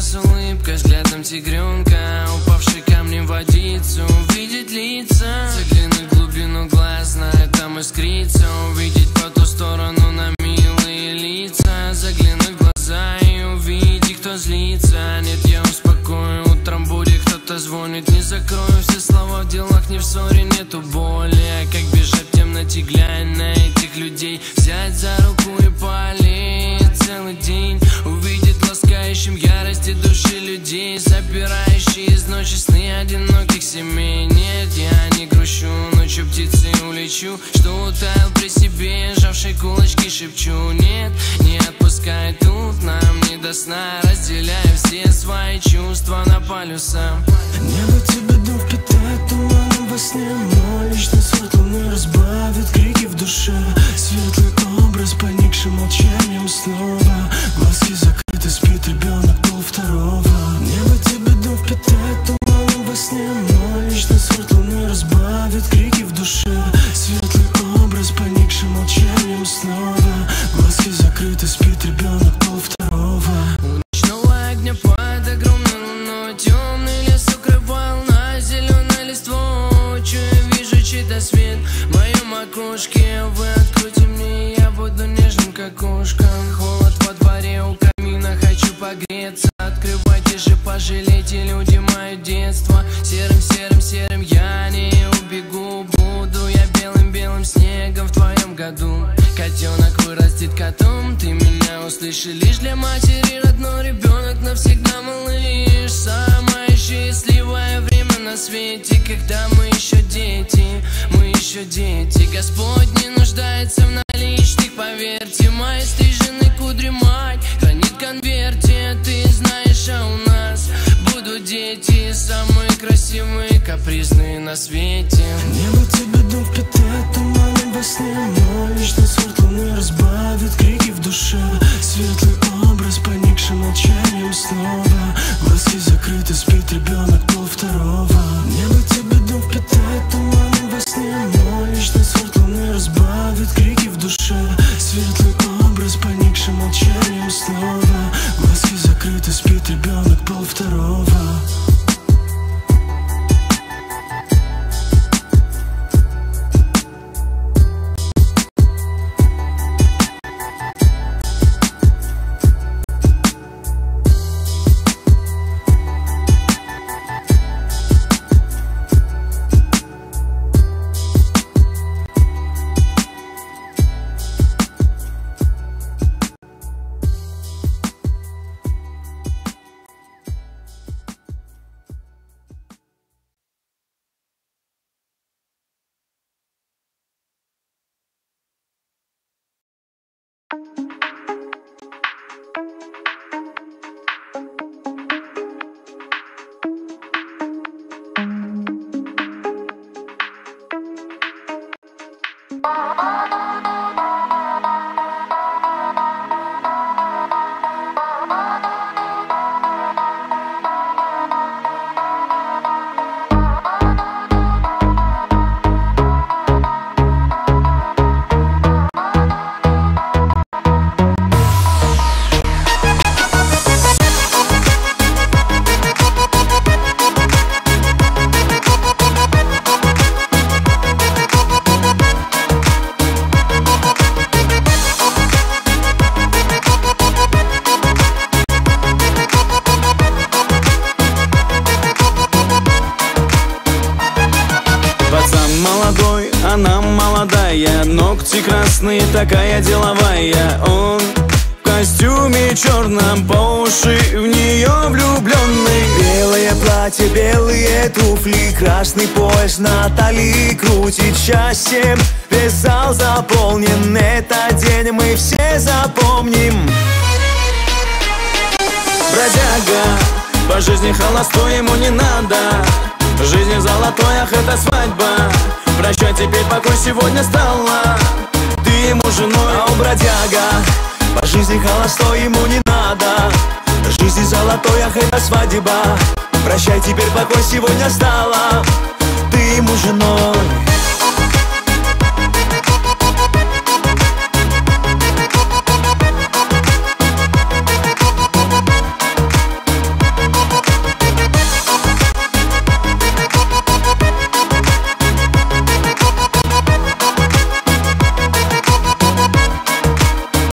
с улыбкой, взглядом тигренка, упавший камнем в водицу, увидеть лица, заглянуть в глубину глаз, знает, там искрится, увидеть по ту сторону на милые лица, заглянуть в глаза и увидеть, кто злится. Нет, я успокою, утром будет кто-то звонит, не закрою все слова в делах, не в ссоре, нету боли. А как бежать в темноте, глянь на этих людей, взять за руку и полеть целый день, увидеть ласкающим ярости души людей, забирающие из ночи сны одиноких семей. Нет, я не грущу, ночью птицей улечу, что утаял при себе, сжавшей кулачки шепчу. Нет, не отпускай, тут нам не до сна, разделяя все свои чувства на полюса. Небо тебе дом впитает туманом во сне, но личный свет луны разбавит крики в душе. Светлый образ, поникший молчанием снова, глазки закрыты, спит ребенок полвторого. Небо тебе дом впитает туманом во сне, но личный свет луны разбавит крики в душе. Светлый образ, поникший молчанием снова, глазки закрыты, спит ребенок полвторого. У ночного огня под огромной луной темный лес укрывал на зеленой листвой. Чую, вижу чей-то свет в моем окошке. Вы откройте мне, я буду нежным, как кошка. Холод во дворе у камина, хочу погреться. Открывайте же, пожалейте, люди, мое детство. Серым я не убегу, буду я белым снегом в твоем году. Котенок вырастет котом, ты меня услышишь. Лишь для матери родной ребенок навсегда малыш. Самое счастливое время на свете, когда мы еще дети, Господь не нуждается в наличных, поверьте. Мои стрижены кудри мать хранит в конверте. Ты знаешь, а у нас будут дети, самые красивые, капризные на свете. Небо тебе дом впитает туманом во сне, но личный свет луны разбавит крики в душе. Светлый образ, поникший молчанием снова, глазки закрыты, спит ребенок полвторого. Небо тебе дом впитает туманом во сне, но личный свет луны разбавит крики в душе. Светлый образ, поникший молчанием снова, глазки закрыты, спит ребенок полвторого. Ногти красные, такая деловая. Он в костюме черном, по уши в нее влюбленный. Белое платье, белые туфли, красный пояс на талии крутит счастьем. Весь зал заполнен, этот день мы все запомним. Бродяга, по жизни холостой, ему не надо. В жизни золотой, ах, это свадьба. Прощай, теперь покой сегодня стала ты ему женой. А он бродяга, по жизни холостой, ему не надо. В жизни золотой, ах, это свадьба. Прощай, теперь покой сегодня стала ты ему женой.